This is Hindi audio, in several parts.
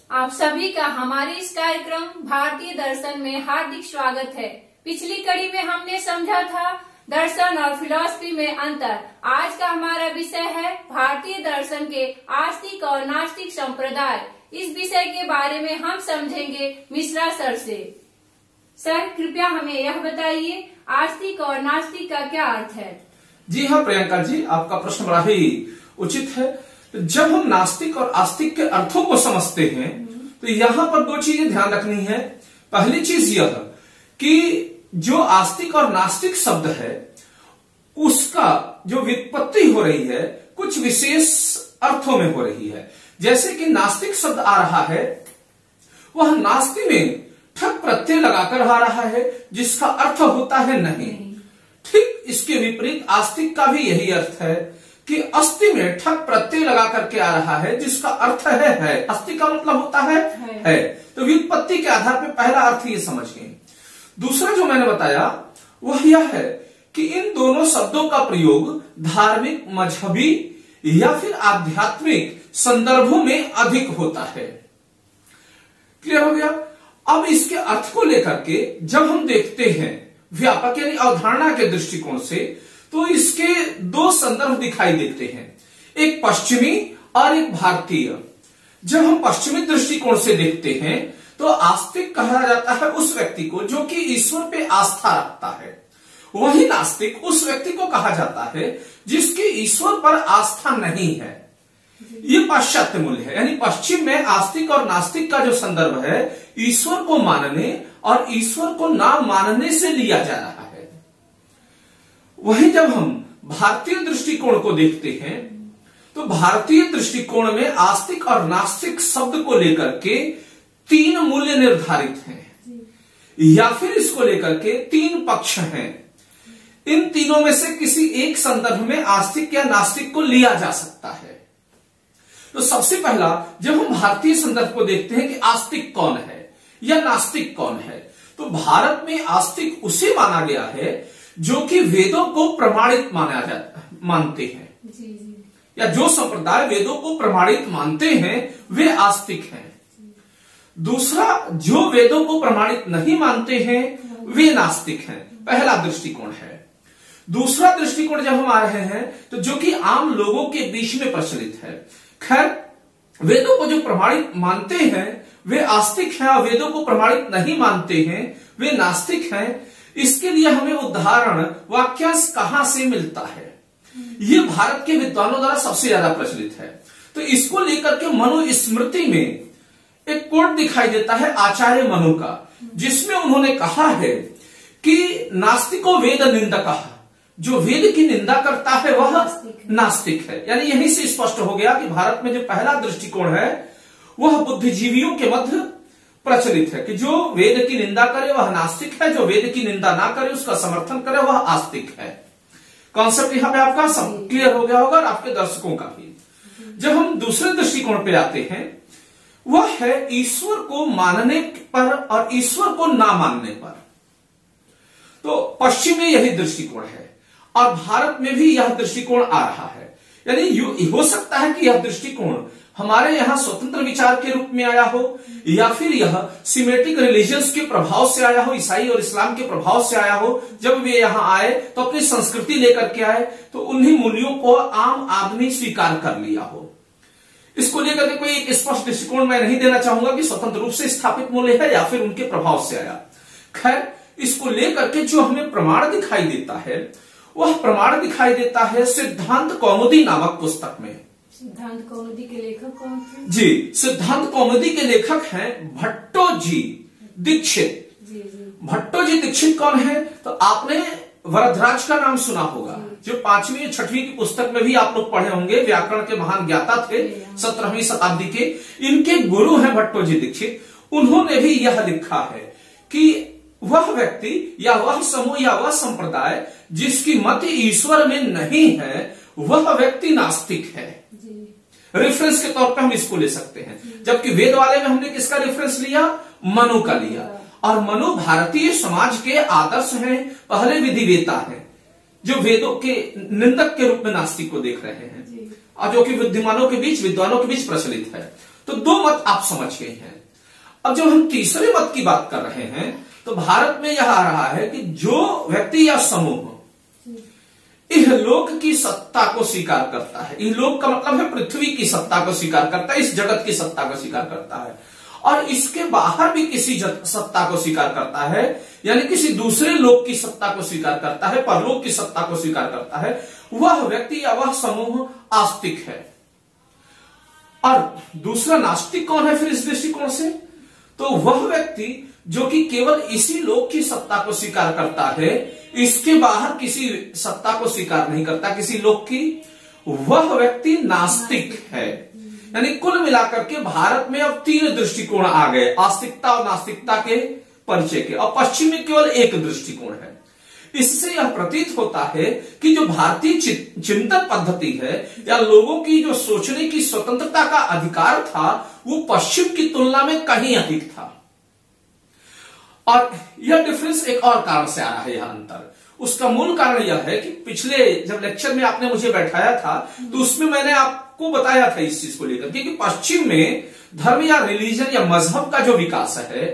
आप सभी का हमारे इस कार्यक्रम भारतीय दर्शन में हार्दिक स्वागत है। पिछली कड़ी में हमने समझा था दर्शन और फिलॉसफी में अंतर। आज का हमारा विषय है भारतीय दर्शन के आस्तिक और नास्तिक संप्रदाय। इस विषय के बारे में हम समझेंगे मिश्रा सर से। सर कृपया हमें यह बताइए, आस्तिक और नास्तिक का क्या अर्थ है? जी हाँ प्रियंका जी, आपका प्रश्न बड़ा ही उचित है। जब हम नास्तिक और आस्तिक के अर्थों को समझते हैं तो यहाँ पर दो चीजें ध्यान रखनी है। पहली चीज यह कि जो आस्तिक और नास्तिक शब्द है उसका जो व्युत्पत्ति हो रही है कुछ विशेष अर्थों में हो रही है। जैसे कि नास्तिक शब्द आ रहा है, वह नास्ति में ठक प्रत्यय लगाकर आ रहा है जिसका अर्थ होता है नहीं। ठीक इसके विपरीत आस्तिक का भी यही अर्थ है कि अस्ति में ठक प्रत्यय लगा करके आ रहा है जिसका अर्थ है। अस्ति का मतलब होता है। तो व्युत्पत्ति के आधार पर पहला अर्थ ये समझ गए। दूसरा जो मैंने बताया वह यह है कि इन दोनों शब्दों का प्रयोग धार्मिक, मजहबी या फिर आध्यात्मिक संदर्भों में अधिक होता है। क्लियर हो गया? अब इसके अर्थ को लेकर के जब हम देखते हैं व्यापक यानी अवधारणा के दृष्टिकोण से, तो इसके दो संदर्भ दिखाई देते हैं, एक पश्चिमी और एक भारतीय। जब हम पश्चिमी दृष्टिकोण से देखते हैं तो आस्तिक कहा जाता है उस व्यक्ति को जो कि ईश्वर पे आस्था रखता है। वही नास्तिक उस व्यक्ति को कहा जाता है जिसकी ईश्वर पर आस्था नहीं है। ये पाश्चात्य मूल्य है, यानी पश्चिम में आस्तिक और नास्तिक का जो संदर्भ है ईश्वर को मानने और ईश्वर को ना मानने से लिया जा रहा है। वहीं जब हम भारतीय दृष्टिकोण को देखते हैं तो भारतीय दृष्टिकोण में आस्तिक और नास्तिक शब्द को लेकर के तीन मूल्य निर्धारित हैं या फिर इसको लेकर के तीन पक्ष हैं। इन तीनों में से किसी एक संदर्भ में आस्तिक या नास्तिक को लिया जा सकता है। तो सबसे पहला जब हम भारतीय संदर्भ को देखते हैं कि आस्तिक कौन है या नास्तिक कौन है, तो भारत में आस्तिक उसे माना गया है जो कि वेदों को प्रमाणित मानते हैं। या जो संप्रदाय वेदों को प्रमाणित मानते हैं वे आस्तिक हैं। दूसरा जो वेदों को प्रमाणित नहीं मानते हैं वे नास्तिक हैं। पहला दृष्टिकोण है। दूसरा दृष्टिकोण जब हम आ रहे हैं तो जो कि आम लोगों के बीच में प्रचलित है। खैर वेदों को जो प्रमाणित मानते हैं वे आस्तिक हैं और वेदों को प्रमाणित नहीं मानते हैं वे नास्तिक हैं। इसके लिए हमें उदाहरण वाक्यांश कहां से मिलता है? ये भारत के विद्वानों द्वारा सबसे ज्यादा प्रचलित है। तो इसको लेकर के मनुस्मृति में एक कोट दिखाई देता है आचार्य मनु का, जिसमें उन्होंने कहा है कि नास्तिको वेद निंदकः, जो वेद की निंदा करता है वह नास्तिक है। यानी यहीं से स्पष्ट हो गया कि भारत में जो पहला दृष्टिकोण है वह बुद्धिजीवियों के मध्य प्रचलित है कि जो वेद की निंदा करे वह नास्तिक है, जो वेद की निंदा ना करे उसका समर्थन करे वह आस्तिक है। कॉन्सेप्ट यहां पे आपका सब क्लियर हो गया होगा और आपके दर्शकों का भी। जब हम दूसरे दृष्टिकोण पे आते हैं वह है ईश्वर को मानने पर और ईश्वर को ना मानने पर। तो पश्चिम में यही दृष्टिकोण है और भारत में भी यह दृष्टिकोण आ रहा है। यानी हो सकता है कि यह दृष्टिकोण हमारे यहां स्वतंत्र विचार के रूप में आया हो या फिर यह सिमेटिक रिलीजियंस के प्रभाव से आया हो, ईसाई और इस्लाम के प्रभाव से आया हो। जब वे यहां आए तो अपनी संस्कृति लेकर के आए तो उन्हीं मूल्यों को आम आदमी स्वीकार कर लिया हो। इसको लेकर के कोई एक स्पष्ट दृष्टिकोण मैं नहीं देना चाहूंगा कि स्वतंत्र रूप से स्थापित मूल्य है या फिर उनके प्रभाव से आया। खैर इसको लेकर के जो हमें प्रमाण दिखाई देता है वह प्रमाण दिखाई देता है सिद्धांत कौमुदी नामक पुस्तक में। सिद्धांत कौमुदी के लेखक कौन थे? जी, सिद्धांत कौमुदी के लेखक हैं भट्टोजी दीक्षित। भट्टोजी दीक्षित कौन है? तो आपने वरदराज का नाम सुना होगा, जो 5वीं 6वीं की पुस्तक में भी आप लोग पढ़े होंगे। व्याकरण के महान ज्ञाता थे 17वीं शताब्दी के। इनके गुरु हैं भट्टोजी दीक्षित। उन्होंने भी यह लिखा है कि वह व्यक्ति या वह समूह या वह संप्रदाय जिसकी मत ईश्वर में नहीं है वह व्यक्ति नास्तिक है। रेफरेंस के तौर पे हम इसको ले सकते हैं। जबकि वेद वाले में हमने किसका रेफरेंस लिया? मनु का लिया। और मनु भारतीय समाज के आदर्श हैं, पहले विधिवेता हैं, जो वेदों के निंदक के रूप में नास्तिक को देख रहे हैं और जो कि बुद्धिमानों के बीच, विद्वानों के बीच प्रचलित है। तो दो मत आप समझ गए हैं। अब जब हम तीसरे मत की बात कर रहे हैं तो भारत में यह आ रहा है कि जो व्यक्ति या समूह इहलोक की सत्ता को स्वीकार करता है, इहलोक का मतलब है पृथ्वी की सत्ता को स्वीकार करता है, इस जगत की सत्ता को स्वीकार करता है और इसके बाहर भी किसी सत्ता को स्वीकार करता है, यानी किसी दूसरे लोक की सत्ता को स्वीकार करता है, परलोक की सत्ता को स्वीकार करता है, वह व्यक्ति या वह समूह आस्तिक है। और दूसरा नास्तिक कौन है फिर इस दृष्टिकोण से? तो वह व्यक्ति जो कि केवल इसी लोक की सत्ता को स्वीकार करता है, इसके बाहर किसी सत्ता को स्वीकार नहीं करता किसी लोक की, वह व्यक्ति नास्तिक है। यानी कुल मिलाकर के भारत में अब तीन दृष्टिकोण आ गए आस्तिकता और नास्तिकता के परिचय के, और पश्चिम में केवल एक दृष्टिकोण है। इससे यह प्रतीत होता है कि जो भारतीय चिंतन पद्धति है या लोगों की जो सोचने की स्वतंत्रता का अधिकार था वो पश्चिम की तुलना में कहीं अधिक था। और यह डिफरेंस एक और कारण से आ रहा है, यह अंतर। उसका मूल कारण यह है कि पिछले जब लेक्चर में आपने मुझे बैठाया था तो उसमें मैंने आपको बताया था इस चीज को लेकर कि पश्चिम में धर्म या रिलीजन या मजहब का जो विकास है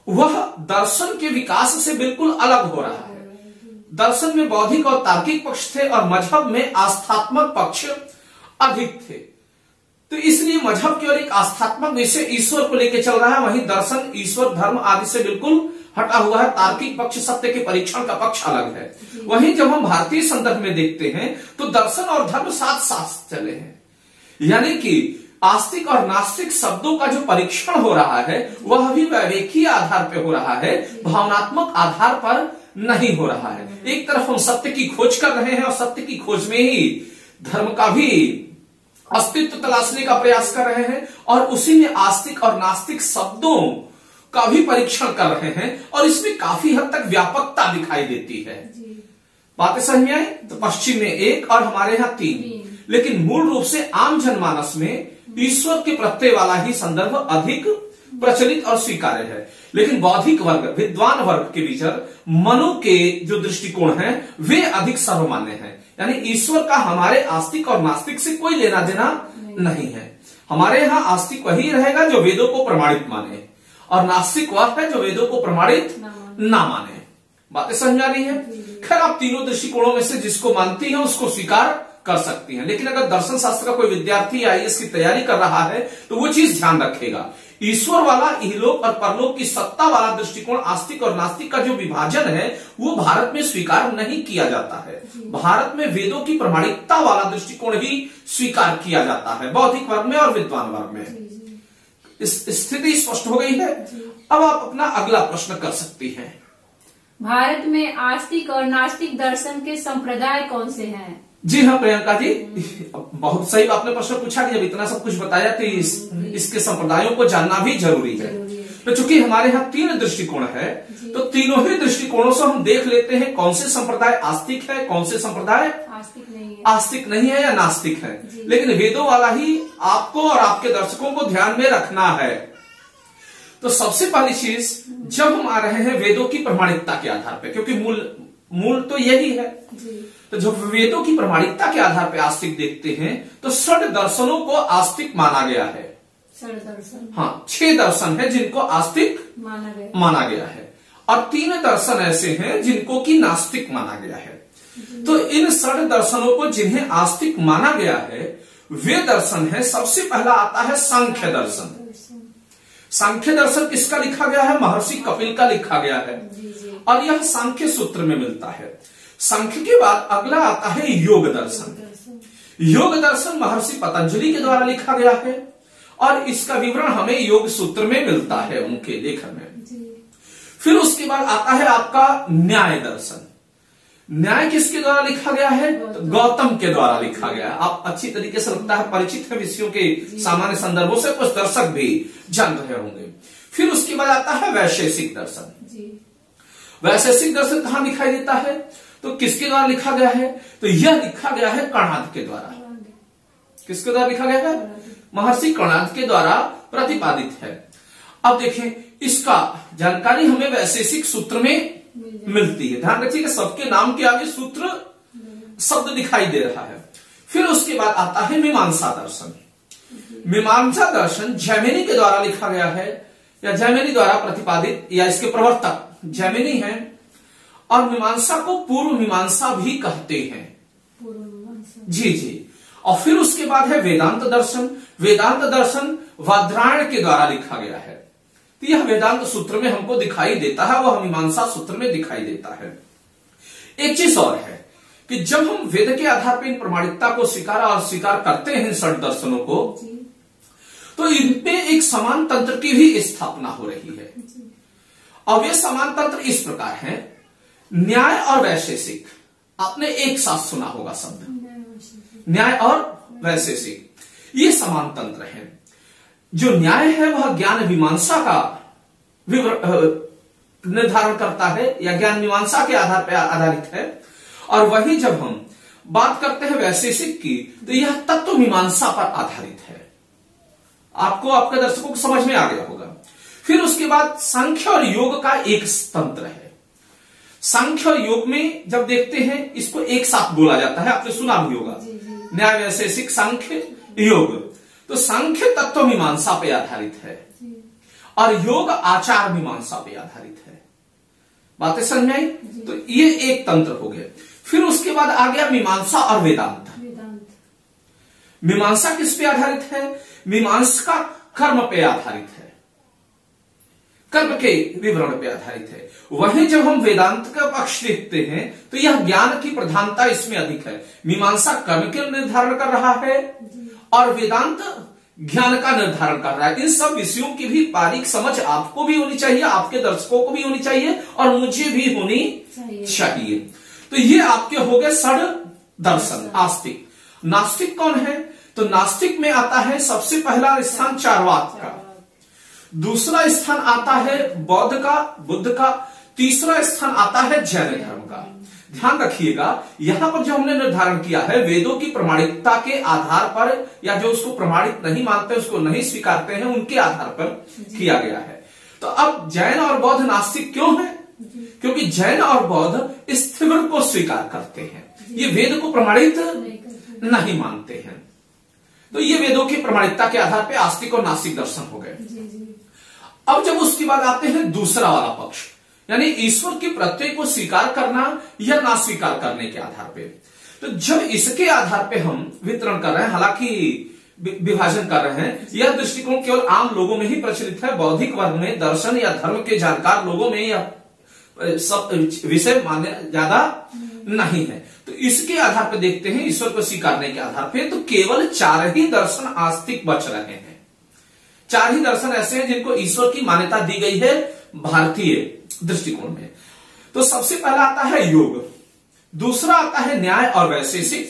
वह दर्शन के विकास से बिल्कुल अलग हो रहा है। दर्शन में बौद्धिक और तार्किक पक्ष थे और मजहब में आस्थात्मक पक्ष अधिक थे। तो इसलिए मजहब केवल एक आस्थात्मक विषय ईश्वर को लेकर चल रहा है, वहीं दर्शन ईश्वर धर्म आदि से बिल्कुल हटा हुआ है। तार्किक पक्ष सत्य के परीक्षण का पक्ष अलग है। वहीं जब हम भारतीय संदर्भ में देखते हैं तो दर्शन और धर्म साथ साथ चले हैं, यानी कि आस्तिक और नास्तिक शब्दों का जो परीक्षण हो रहा है वह भी वैवेकीय आधार पर हो रहा है, भावनात्मक आधार पर नहीं हो रहा है। एक तरफ हम सत्य की खोज कर रहे हैं और सत्य की खोज में ही धर्म का भी अस्तित्व तलाशने का प्रयास कर रहे हैं और उसी में आस्तिक और नास्तिक शब्दों का भी परीक्षण कर रहे हैं और इसमें काफी हद तक व्यापकता दिखाई देती है। बातें समझ में आई? तो पश्चिम में एक और हमारे यहाँ तीन, लेकिन मूल रूप से आम जनमानस में ईश्वर के प्रत्यय वाला ही संदर्भ अधिक प्रचलित और स्वीकार्य है। लेकिन बौद्धिक वर्ग विद्वान वर्ग के भीतर मनु के जो दृष्टिकोण हैं वे अधिक सर्वमान्य हैं। यानी ईश्वर का हमारे आस्तिक और नास्तिक से कोई लेना देना नहीं है। हमारे यहाँ आस्तिक वही रहेगा जो वेदों को प्रमाणित माने और नास्तिक वह है जो वेदों को प्रमाणित ना माने। बातें समझ आ रही है? खैर आप तीनों दृष्टिकोणों में से जिसको मानती है उसको स्वीकार कर सकती हैं, लेकिन अगर दर्शन शास्त्र का कोई विद्यार्थी आईएएस की तैयारी कर रहा है तो वो चीज ध्यान रखेगा, ईश्वर वाला इहलोक और परलोक की सत्ता वाला दृष्टिकोण आस्तिक और नास्तिक का जो विभाजन है वो भारत में स्वीकार नहीं किया जाता है। भारत में वेदों की प्रमाणिकता वाला दृष्टिकोण ही स्वीकार किया जाता है, बौद्धिक वर्ग में और विद्वान वर्ग में। इस स्थिति स्पष्ट हो गई है। अब आप अपना अगला प्रश्न कर सकती हैं। भारत में आस्तिक और नास्तिक दर्शन के संप्रदाय कौन से हैं? जी हाँ प्रियंका जी, बहुत सही आपने प्रश्न पूछा कि जब इतना सब कुछ बताया तो इसके संप्रदायों को जानना भी जरूरी है। तो चूंकि हमारे यहाँ तीन दृष्टिकोण है तो तीनों ही दृष्टिकोणों से हम देख लेते हैं कौन से संप्रदाय आस्तिक है, कौन से संप्रदाय आस्तिक नहीं है या नास्तिक है। लेकिन वेदों वाला ही आपको और आपके दर्शकों को ध्यान में रखना है। तो सबसे पहली चीज जब हम आ रहे हैं वेदों की प्रमाणिकता के आधार पर, क्योंकि मूल तो यही है, तो जब वेदों की प्रमाणिकता के आधार पर आस्तिक देखते हैं तो षड दर्शनों को आस्तिक माना गया है। हाँ, 6 दर्शन है जिनको आस्तिक माना गया है और 3 दर्शन ऐसे हैं जिनको कि नास्तिक माना गया है। तो इन षड दर्शनों को जिन्हें आस्तिक माना गया है वे दर्शन है, सबसे पहला आता है सांख्य दर्शन। सांख्य दर्शन किसका लिखा गया है? महर्षि कपिल का लिखा गया है और यह सांख्य सूत्र में मिलता है। सांख्य के बाद अगला आता है योग दर्शन। योग दर्शन महर्षि पतंजलि के द्वारा लिखा गया है और इसका विवरण हमें योग सूत्र में मिलता है उनके लेखन में। फिर उसके बाद आता है आपका न्याय दर्शन। न्याय किसके द्वारा लिखा गया है? गौतम के द्वारा लिखा गया है। आप अच्छी तरीके से लगता है परिचित है विषयों के सामान्य संदर्भों से, कुछ दर्शक भी जान रहे होंगे। फिर उसके बाद आता है वैशेषिक दर्शन। वैशेषिक दर्शन कहां दिखाई देता है? तो किसके द्वारा लिखा गया है? तो यह लिखा गया है कणाद के द्वारा। किसके द्वारा लिखा गया है? महर्षि कणाद के द्वारा प्रतिपादित है। अब देखें इसका जानकारी हमें वैशेषिक सूत्र में मिलती है। ध्यान रखिएगा सबके नाम के आगे सूत्र शब्द दिखाई दे रहा है। फिर उसके बाद आता है मीमांसा दर्शन। मीमांसा दर्शन जैमिनी के द्वारा लिखा गया है, या जैमिनी द्वारा प्रतिपादित, या इसके प्रवर्तक जैमिनी हैं। और मीमांसा को पूर्व मीमांसा भी कहते हैं। जी जी। और फिर उसके बाद है वेदांत दर्शन। वेदांत दर्शन वादरायण के द्वारा लिखा गया है। तो यह वेदांत सूत्र में हमको दिखाई देता है, वह मीमांसा सूत्र में दिखाई देता है। एक चीज और है कि जब हम वेद के आधार पर इन प्रमाणिकता को स्वीकार करते हैं, षट दर्शनों को, तो इनपे एक समान तंत्र की भी स्थापना हो रही है। और वे समान तंत्र इस प्रकार है, न्याय और वैशेषिक। आपने एक साथ सुना होगा शब्द न्याय और वैशेषिक, ये समान तंत्र है। जो न्याय है वह ज्ञान मीमांसा का निर्धारण करता है, या ज्ञान मीमांसा के आधार पर आधारित है। और वही जब हम बात करते हैं वैशेषिक की, तो यह तत्व मीमांसा पर आधारित है। आपको, आपके दर्शकों को समझ में आ गया होगा। फिर उसके बाद सांख्य और योग का एक तंत्र है। सांख्य और योग में जब देखते हैं, इसको एक साथ बोला जाता है, आपने सुना भी होगा, न्याय वैशेषिक सांख्य योग। तो सांख्य तत्व मीमांसा पे आधारित है और योग आचार मीमांसा पे आधारित है। बातें समझ में आई? तो ये एक तंत्र हो गया। फिर उसके बाद आ गया मीमांसा और वेदांत। मीमांसा किस पे आधारित है? मीमांसा कर्म पे आधारित है, कर्म के विवरण पे आधारित है। वहीं जब हम वेदांत का पक्ष देखते हैं, तो यह ज्ञान की प्रधानता इसमें अधिक है। मीमांसा कर्म के निर्धारण कर रहा है और वेदांत ज्ञान का निर्धारण कर रहा है। इन सब विषयों की भी बारीक समझ आपको भी होनी चाहिए, आपके दर्शकों को भी होनी चाहिए, और मुझे भी होनी चाहिए। तो ये आपके हो गए षड दर्शन। आस्तिक, नास्तिक कौन है? तो नास्तिक में आता है सबसे पहला स्थान चार्वाक का, दूसरा स्थान आता है बौद्ध का, बुद्ध का, तीसरा स्थान आता है जैन धर्म का। ध्यान रखिएगा, यहां पर जो हमने निर्धारण किया है वेदों की प्रमाणिकता के आधार पर, या जो उसको प्रमाणित नहीं मानते, उसको नहीं स्वीकारते हैं, उनके आधार पर किया गया है। तो अब जैन और बौद्ध नास्तिक क्यों है? क्योंकि जैन और बौद्ध स्थिर को स्वीकार करते हैं, ये वेद को प्रमाणित नहीं मानते हैं। तो ये वेदों की प्रमाणिकता के आधार पर आस्तिक और नास्तिक दर्शन हो गए। अब जब उसके बाद आते हैं दूसरा वाला पक्ष, यानी ईश्वर की प्रत्यय को स्वीकार करना या ना स्वीकार करने के आधार पे। तो जब इसके आधार पे हम वितरण कर रहे हैं, हालांकि विभाजन कर रहे हैं, यह दृष्टिकोण केवल आम लोगों में ही प्रचलित है, बौद्धिक वर्ग में, दर्शन या धर्म के जानकार लोगों में यह सब विषय मान्य ज्यादा नहीं है। तो इसके आधार पर देखते हैं ईश्वर को स्वीकारने के आधार पर, तो केवल 4 ही दर्शन आस्तिक बच रहे हैं। 4 ही दर्शन ऐसे हैं जिनको ईश्वर की मान्यता दी गई है भारतीय दृष्टिकोण में। तो सबसे पहला आता है योग, दूसरा आता है न्याय और वैशेषिक,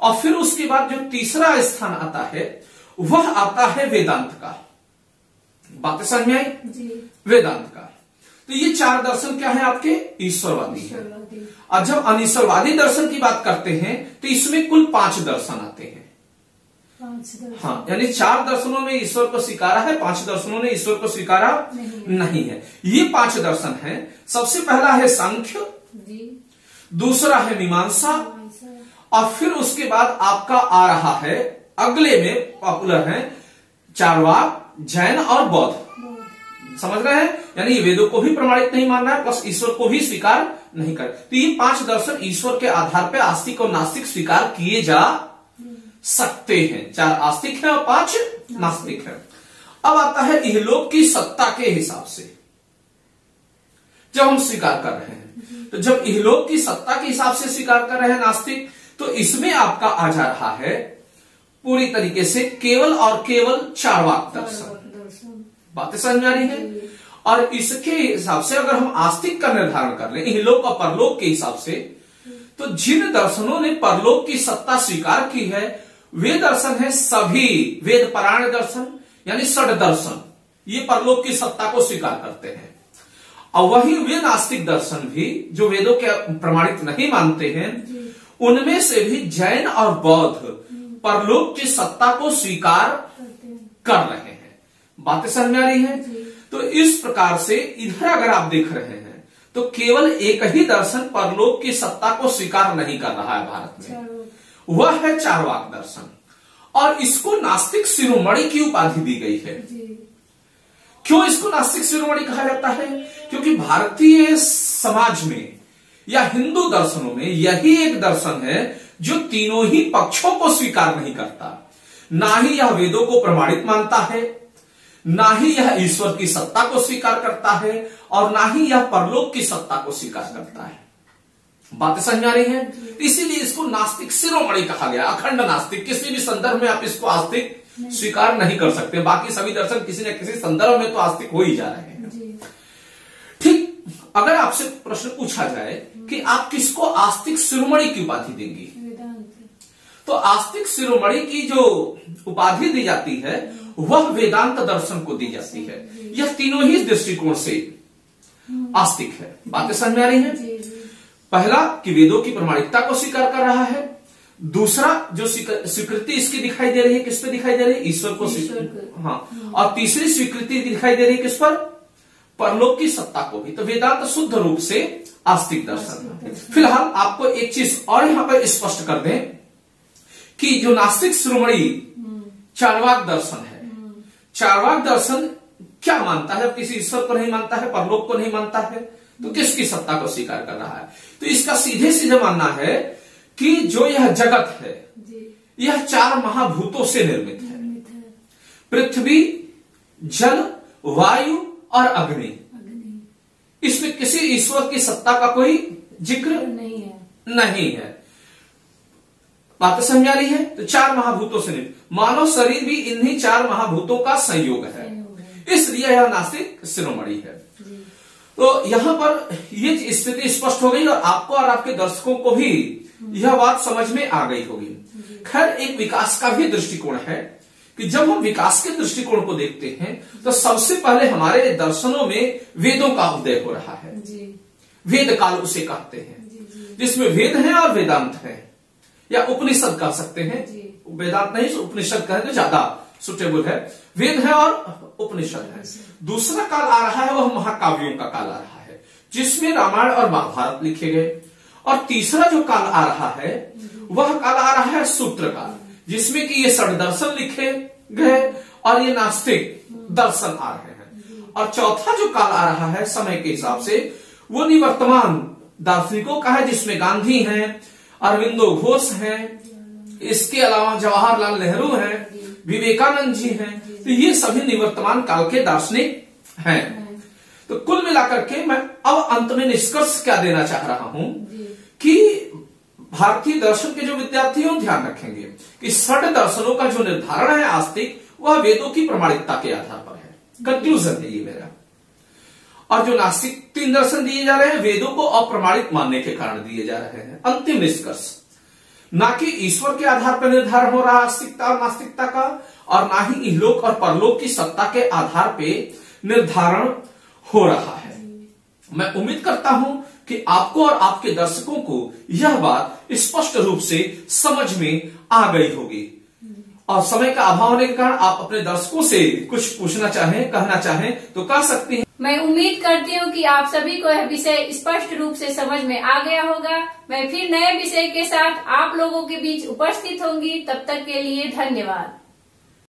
और फिर उसके बाद जो तीसरा स्थान आता है वह आता है वेदांत का। बातें समझ में आई? वेदांत का। तो ये 4 दर्शन क्या है आपके? ईश्वरवादी है। और जब अनीश्वरवादी दर्शन की बात करते हैं तो इसमें कुल 5 दर्शन आते हैं। हाँ, यानी 4 दर्शनों में ईश्वर को स्वीकारा है, 5 दर्शनों ने ईश्वर को स्वीकारा नहीं है। ये 5 दर्शन हैं। सबसे पहला है सांख्य, दूसरा है मीमांसा, और फिर उसके बाद आपका आ रहा है, अगले में पॉपुलर है, चार्वाक, जैन और बौद्ध। समझ रहे हैं? यानी ये वेदों को भी प्रमाणित नहीं मान रहा है, प्लस ईश्वर को भी स्वीकार नहीं कर। तो ये 5 दर्शन ईश्वर के आधार पर आस्तिक और नास्तिक स्वीकार किए जा सकते हैं। 4 आस्तिक है और 5 नास्तिक है। अब आता है इहलोक की सत्ता के हिसाब से जब हम स्वीकार कर रहे हैं, तो जब इहलोक की सत्ता के हिसाब से स्वीकार कर रहे हैं नास्तिक, तो इसमें आपका आ जा रहा है पूरी तरीके से केवल और केवल चार्वाक दर्शन। बातें समझ आ रही है? और इसके हिसाब से अगर हम आस्तिक का निर्धारण कर लें इहलोक और परलोक के हिसाब से, तो जिन दर्शनों ने परलोक की सत्ता स्वीकार की है वे दर्शन है सभी वेद पारायण दर्शन, यानी षड दर्शन, ये परलोक की सत्ता को स्वीकार करते हैं। और वही वे नास्तिक दर्शन भी जो वेदों के प्रमाणित नहीं मानते हैं, उनमें से भी जैन और बौद्ध परलोक की सत्ता को स्वीकार कर रहे हैं। बातें समझ में आ रही है? तो इस प्रकार से इधर अगर आप देख रहे हैं तो केवल एक ही दर्शन परलोक की सत्ता को स्वीकार नहीं कर रहा है भारत में, वह है चार्वाक दर्शन। और इसको नास्तिक शिरोमणि की उपाधि दी गई है। क्यों इसको नास्तिक शिरोमणि कहा जाता है? क्योंकि भारतीय समाज में या हिंदू दर्शनों में यही एक दर्शन है जो तीनों ही पक्षों को स्वीकार नहीं करता। ना ही यह वेदों को प्रमाणित मानता है, ना ही यह ईश्वर की सत्ता को स्वीकार करता है, और ना ही यह परलोक की सत्ता को स्वीकार करता है। बातें समझ आ रही हैं? इसीलिए इसको नास्तिक शिरोमणि कहा गया। अखंड नास्तिक, किसी भी संदर्भ में आप इसको आस्तिक स्वीकार नहीं कर सकते। बाकी सभी दर्शन किसी न किसी संदर्भ में तो आस्तिक हो ही जा रहे हैं। ठीक, अगर आपसे प्रश्न पूछा जाए कि आप किसको आस्तिक शिरोमणि की उपाधि देंगी, तो आस्तिक शिरोमणि की जो उपाधि दी जाती है वह वेदांत दर्शन को दी जाती है। यह तीनों ही दृष्टिकोण से आस्तिक है। बातें समझ में आ रही हैं? पहला कि वेदों की प्रमाणिकता को स्वीकार कर रहा है। दूसरा जो स्वीकृति इसकी दिखाई दे रही है, किस पे दिखाई दे रही है? ईश्वर को। हाँ, और तीसरी स्वीकृति दिखाई दे रही है किस पर? परलोक की सत्ता को भी। तो वेदांत शुद्ध रूप से आस्तिक दर्शन है। फिलहाल आपको एक चीज और यहां पर स्पष्ट कर दें कि जो नास्तिक शिरोमणि चार्वाक दर्शन है, चार्वाक दर्शन क्या मानता है? किसी ईश्वर को नहीं मानता है, परलोक को नहीं मानता है, तो किसकी सत्ता को स्वीकार कर रहा है? तो इसका सीधे सीधे मानना है कि जो यह जगत है यह 4 महाभूतों से निर्मित है। पृथ्वी, जल, वायु और अग्नि। इसमें किसी ईश्वर की सत्ता का कोई जिक्र नहीं है। बात समझ आ रही है? तो 4 महाभूतों से निर्मित, मानव शरीर भी इन्हीं 4 महाभूतों का संयोग है, इसलिए यह नास्तिक शिरोमणि है। तो यहां पर ये स्थिति स्पष्ट हो गई और आपको और आपके दर्शकों को भी यह बात समझ में आ गई होगी। खैर, एक विकास का भी दृष्टिकोण है कि जब हम विकास के दृष्टिकोण को देखते हैं तो सबसे पहले हमारे दर्शनों में वेदों का उदय हो रहा है। वेद काल उसे कहते हैं, जिसमें वेद है और वेदांत है, या उपनिषद कह सकते हैं। वेदांत नहीं, उपनिषद कहे तो ज्यादा सुटेबल है। वेद है और उपनिषद है। दूसरा काल आ रहा है वह महाकाव्यों का काल आ रहा है, जिसमें रामायण और महाभारत लिखे गए। और तीसरा जो काल आ रहा है वह काल आ रहा है सूत्र काल, जिसमें कि ये षड दर्शन लिखे गए और ये नास्तिक दर्शन आ रहे हैं। और चौथा जो काल आ रहा है समय के हिसाब से वो निवर्तमान दार्शनिकों का है, जिसमें गांधी हैं, अरविंदो घोष हैं, इसके अलावा जवाहरलाल नेहरू हैं, विवेकानंद जी हैं। तो ये सभी निवर्तमान काल के दार्शनिक हैं। तो कुल मिलाकर के मैं अब अंत में निष्कर्ष क्या देना चाह रहा हूं कि भारतीय दर्शन के जो विद्यार्थी हैं ध्यान रखेंगे कि षड दर्शनों का जो निर्धारण है आस्तिक, वह वेदों की प्रमाणिकता के आधार पर है। कंक्लूजन है ये मेरा। और जो नास्तिक 3 दर्शन दिए जा रहे हैं वेदों को अप्रमाणित मानने के कारण दिए जा रहे हैं। अंतिम निष्कर्ष, ना कि ईश्वर के आधार पर निर्धारण हो रहा है आस्तिकता और नास्तिकता का, और ना ही इहलोक और परलोक की सत्ता के आधार पर निर्धारण हो रहा है। मैं उम्मीद करता हूं कि आपको और आपके दर्शकों को यह बात स्पष्ट रूप से समझ में आ गई होगी। और समय का अभाव होने के कारण आप अपने दर्शकों से कुछ पूछना चाहें, कहना चाहें तो कह सकती हैं। मैं उम्मीद करती हूँ कि आप सभी को यह विषय स्पष्ट रूप से समझ में आ गया होगा। मैं फिर नए विषय के साथ आप लोगों के बीच उपस्थित होंगी। तब तक के लिए धन्यवाद।